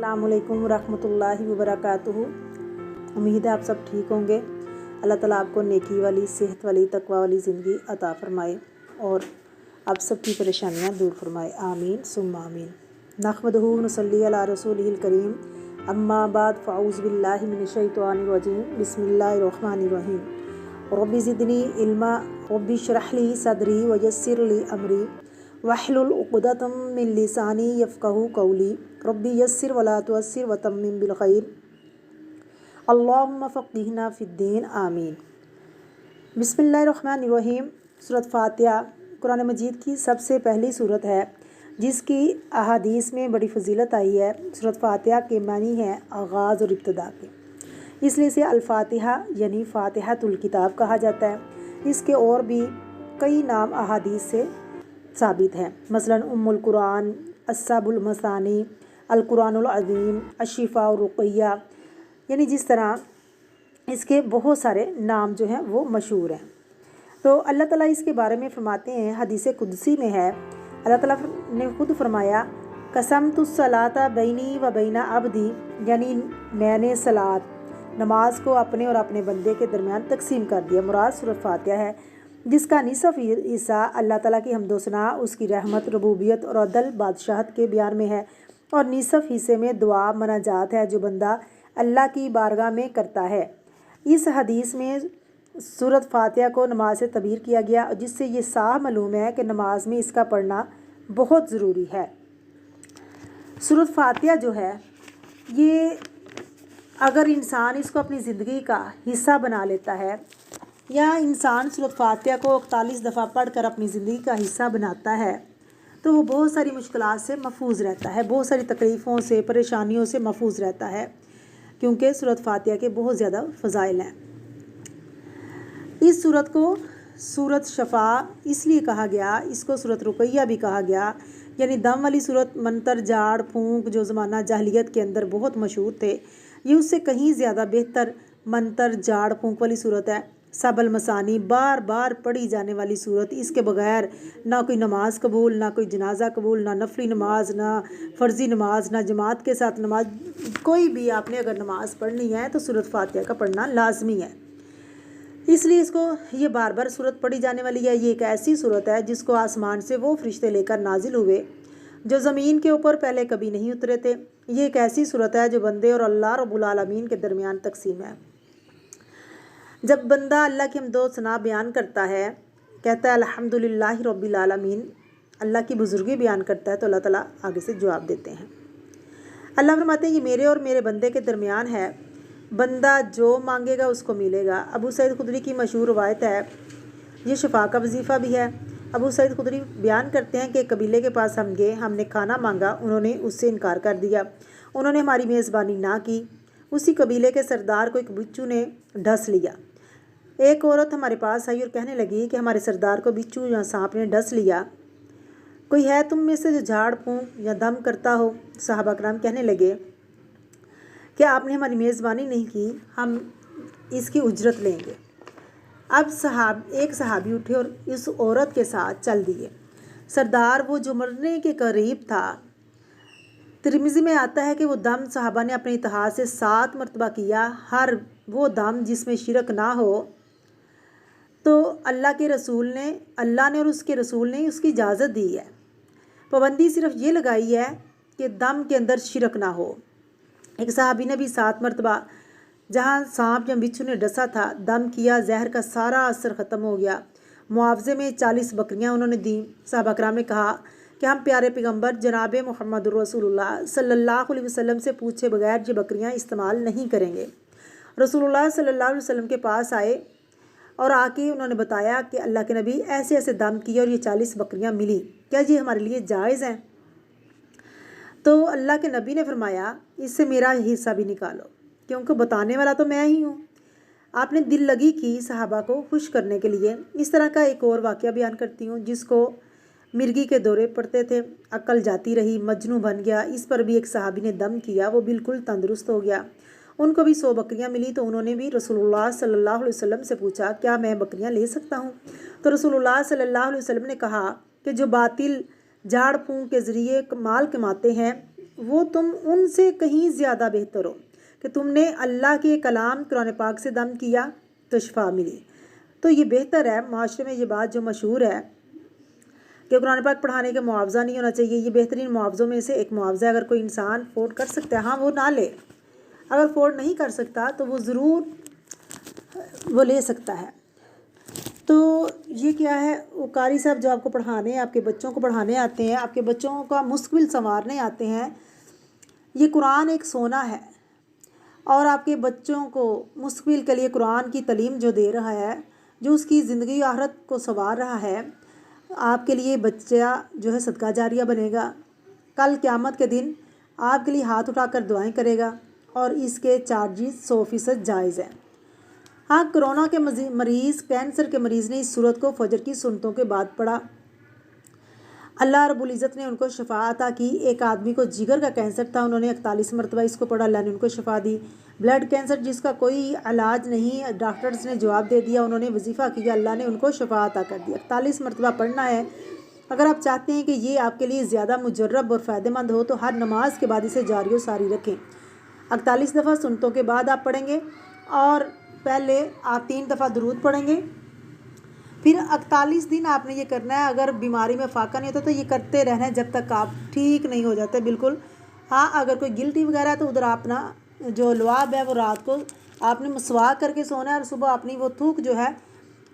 अस्सलामु अलैकुम रहमतुल्लाहि व बरकातुहू। उम्मीद है आप सब ठीक होंगे। अल्लाह ताला आपको नेकी वाली, सेहत वाली, तकवा वाली ज़िंदगी अता फ़रमाए और आप सबकी परेशानियां दूर फरमाए। आमीन सुम्मा आमीन। नहमदुहू व नसल्ली अला रसूलिहिल करीम। अम्मा बाद फ़अऊज़ु बिल्लाहि मिनश शैतानिर रजीम। बिस्मिल्लाहिर रहमानिर रहीम। रब्बि ज़िदनी इल्मा रब्बि इश्रह ली सदरी व यस्सिर ली अमरी वहलुल उक़दतम मिन लिसानी यफ़क़हू क़ौली रब्बि यस्सिर वला तुअस्सिर व तम्मिम बिल खैर अल्लाहुम्मा फ़क़्हिना फ़िद्दीन आमीन। बिस्मिल्लाहिर्रहमानिर्रहीम। सूरत फ़ातिहा कुरान मजीद की सबसे पहली सूरत है जिसकी अहादीस में बड़ी फ़जीलत आई है। सूरत फ़ातिहा के मानी है आगाज़ और इब्तिदा के, इसलिए इसे अल-फ़ातिहा यानी फ़ातिहतुल किताब कहा जाता है। इसके और भी कई नाम अहादीस से साबित है, मसलन उम्मुल कुरान, अस्साबुल मसानी, अल कुरानुल अज़ीम, अशिफ़ा और रुक़ैया, यानी जिस तरह इसके बहुत सारे नाम जो हैं वो मशहूर हैं। तो अल्लाह ताला इसके बारे में फरमाते हैं, हदीस कुदसी में है, अल्लाह ताला ने खुद फरमाया कसमतुस सलाता बैनी व बैना अब्दी, यानी मैंने सलात नमाज को अपने और अपने बंदे के दरमियान तकसीम कर दिया। मुराद सूरत फ़ातिहा है जिसका निसफ़ हिस्सा अल्लाह ताला की हम्दोसना, उसकी रहमत, रबूबियत और अदल बादशाहत के बयान में है और निसफ़ हिस्से में दुआ मनाजात है जो बंदा अल्लाह की बारगाह में करता है। इस हदीस में सूरत फ़ातिहा को नमाज से तबीर किया गया जिससे ये साफ मालूम है कि नमाज में इसका पढ़ना बहुत ज़रूरी है। सूरत फ़ातिहा जो है ये अगर इंसान इसको अपनी ज़िंदगी का हिस्सा बना लेता है या इंसान सूरत फ़ातिहा को 41 दफ़ा पढ़कर अपनी ज़िंदगी का हिस्सा बनाता है तो वो बहुत सारी मुश्किलात से महफूज रहता है, बहुत सारी तकलीफ़ों से, परेशानियों से महफूज रहता है, क्योंकि सूरत फ़ातिहा के बहुत ज़्यादा फ़ज़ाइल हैं। इस सूरत को सूरत शफ़ा इसलिए कहा गया, इसको सूरत रुक़ैया भी कहा गया, यानी दम वाली सूरत। मंतर, झाड़ फूंक जो ज़माना जाहिलियत के अंदर बहुत मशहूर थे, ये उससे कहीं ज़्यादा बेहतर मंतर, झाड़ फूंक वाली सूरत है। सबल मसानी बार बार पढ़ी जाने वाली सूरत, इसके बगैर ना कोई नमाज कबूल, ना कोई जनाजा कबूल, ना नफली नमाज, ना फ़र्ज़ी नमाज, ना जमात के साथ नमाज। कोई भी आपने अगर नमाज पढ़नी है तो सूरत फ़ातिहा का पढ़ना लाजमी है, इसलिए इसको ये बार बार सूरत पढ़ी जाने वाली है। ये एक ऐसी सूरत है जिसको आसमान से वो फरिश्ते लेकर नाजिल हुए जो ज़मीन के ऊपर पहले कभी नहीं उतरे थे। ये एक ऐसी सूरत है जो बंदे और अल्लाह रब्बुल आलमीन के दरमियान तकसीम है। जब बंदा अल्लाह की हम्दो सना बयान करता है, कहता है अल्हम्दुलिल्लाहि रब्बिल आलमीन, अल्लाह की बुज़ुर्गी बयान करता है, तो अल्लाह ताला आगे से जवाब देते हैं। अल्लाह फरमाते हैं ये मेरे और मेरे बंदे के दरमियान है, बंदा जो मांगेगा उसको मिलेगा। अबू सईद खुदरी की मशहूर रवायत है, ये शफा का वजीफ़ा भी है। अबू सईद खुदरी बयान करते हैं कि कबीले के पास हम गए, हमने खाना मांगा, उन्होंने उससे इनकार कर दिया, उन्होंने हमारी मेज़बानी ना की। उसी कबीले के सरदार को एक बिच्छू ने ढस लिया। एक औरत हमारे पास आई और कहने लगी कि हमारे सरदार को बिच्छू या सांप ने ढस लिया, कोई है तुम में से जो झाड़ फूंक या दम करता हो। सहाबा कराम कहने लगे कि आपने हमारी मेज़बानी नहीं की, हम इसकी उजरत लेंगे। अब एक सहाबी उठे और इस औरत के साथ चल दिए। सरदार वो जो मरने के करीब था, तिरमिज़ी में आता है कि वो दम सहाबा ने अपने इतिहाद से 7 मरतबा किया। हर वो दम जिसमें शिरक ना हो तो अल्लाह ने और उसके रसूल ने उसकी इजाज़त दी है। पाबंदी सिर्फ ये लगाई है कि दम के अंदर शिरक ना हो। एक सहाबी ने भी 7 मरतबा जहाँ सांप या बिच्छू ने डसा था दम किया, जहर का सारा असर ख़त्म हो गया। मुआवजे में 40 बकरियाँ उन्होंने दी। सहाबा कराम ने कहा कि हम प्यारे पैगम्बर जनाब मुहम्मद रसूलुल्लाह सल्लल्लाहु अलैहि वसल्लम से पूछे बगैर ये बकरियाँ इस्तेमाल नहीं करेंगे। रसूलुल्लाह सल्लल्लाहु अलैहि वसल्लम के पास आए और आके उन्होंने बताया कि अल्लाह के नबी ऐसे ऐसे दम किए और ये 40 बकरियाँ मिली, क्या ये हमारे लिए जायज़ हैं? तो अल्लाह के नबी ने फरमाया इससे मेरा हिस्सा भी निकालो, क्योंकि बताने वाला तो मैं ही हूँ। आपने दिल लगी की सहाबा को खुश करने के लिए। इस तरह का एक और वाक़या बयान करती हूँ जिसको मिर्गी के दौरे पड़ते थे, अक्ल जाती रही, मजनू बन गया। इस पर भी एक सहाबी ने दम किया, वो बिल्कुल तंदुरुस्त हो गया। उनको भी 100 बकरियाँ मिली तो उन्होंने भी रसूलुल्लाह सल्लल्लाहु अलैहि वसल्लम से पूछा क्या मैं बकरियाँ ले सकता हूँ? तो रसूलुल्लाह सल्लल्लाहु अलैहि वसल्लम ने कहा कि जो बातिल झाड़ फूंक के ज़रिए माल कमाते हैं وہ تم ان سے کہیں زیادہ بہتر ہو کہ تم نے اللہ کے کلام قرآن پاک سے دم کیا تو شفا ملی۔ تو یہ بہتر ہے، معاشرے میں یہ بات جو مشہور ہے کہ قرآن پاک پڑھانے کا معاوضہ نہیں ہونا چاہیے، یہ بہترین معاوضوں میں سے ایک معاوضہ ہے۔ اگر کوئی انسان افورڈ کر سکتا ہے ہاں وہ نہ لے، اگر افورڈ نہیں کر سکتا تو وہ ضرور وہ لے سکتا ہے۔ تو یہ کیا ہے، وہ قاری صاحب جو آپ کو پڑھانے، آپ کے بچوں کو پڑھانے آتے ہیں، آپ کے بچوں کا مستقبل سنوارنے آتے ہیں، یہ قرآن ایک سونا ہے، اور آپ کے بچوں کو مستقبل کے لیے قرآن کی تعلیم جو دے رہا ہے، جو اس کی زندگی آخرت کو سنوار رہا ہے، آپ کے لیے بچہ جو ہے صدقہ جاریہ بنے گا، کل قیامت کے دن آپ کے لیے ہاتھ اٹھا کر دعائیں کرے گا، اور اس کے چارجز 100% جائز ہیں۔ ہاں، کرونا کے مریض، کینسر کے مریض نے اس صورت کو فجر کی سنتوں کے بعد پڑھا، اللہ رب العزت نے ان کو شفا عطا کی۔ ایک آدمی کو جگر کا کینسر تھا، انہوں نے 41 مرتبہ اس کو پڑھا، اللہ نے ان کو شفا دی۔ بلڈ کینسر جس کا کوئی علاج نہیں، ڈاکٹرز نے جواب دے دیا، انہوں نے وظیفہ کیا، اللہ نے ان کو شفا عطا کر دی۔ 41 مرتبہ پڑھنا ہے۔ اگر آپ چاہتے ہیں کہ یہ آپ کے لیے زیادہ مجرب اور فائدہ مند ہو تو ہر نماز کے بعد اسے جاری و ساری رکھیں۔ 41 دفعہ سنتوں کے بعد آپ پڑھیں گے، اور پہلے آپ 3 دفعہ درود پڑھیں گے، پھر 41 دن آپ نے یہ کرنا ہے۔ اگر بیماری میں فاقہ نہیں ہوتا تو یہ کرتے رہنا ہے جب تک آپ ٹھیک نہیں ہو جاتے بالکل۔ ہاں، اگر کوئی گلٹی وغیرہ ہے تو ادھر اپنا جو لعاب ہے وہ رات کو آپ نے مسواک کر کے سونا ہے، اور صبح اپنی وہ تھوک جو ہے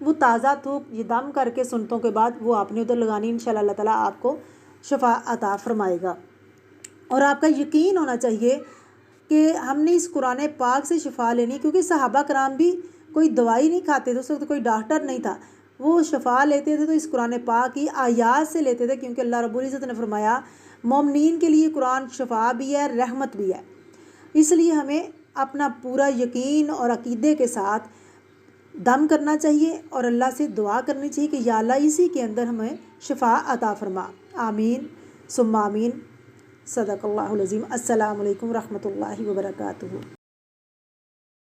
وہ تازہ تھوک یہ دم کر کے سنتوں کے بعد وہ آپ نے ادھر لگانی، انشاءاللہ اللہ تعالیٰ آپ کو شفا عطا فرمائے گا۔ اور آپ کا یقین ہونا چاہیے کہ ہم نے اس قرآن پاک سے شفا لینی، کیونکہ صحابہ کرام بھی کوئی دوائی نہیں کھاتے تھے، اس وقت کوئی ڈاکٹر نہیں تھا، وہ شفا لیتے تھے تو اس قرآن پاک کی آیات سے لیتے تھے، کیونکہ اللہ رب العزت نے فرمایا مومنین کے لیے قرآن شفا بھی ہے، رحمت بھی ہے۔ اس لیے ہمیں اپنا پورا یقین اور عقیدے کے ساتھ دم کرنا چاہیے، اور اللہ سے دعا کرنی چاہیے کہ یا اللہ اسی کے اندر ہمیں شفا عطا فرما۔ آمین ثم آمین۔ صدق اللہ العظیم۔ السلام علیکم ورحمۃ اللہ وبرکاتہ۔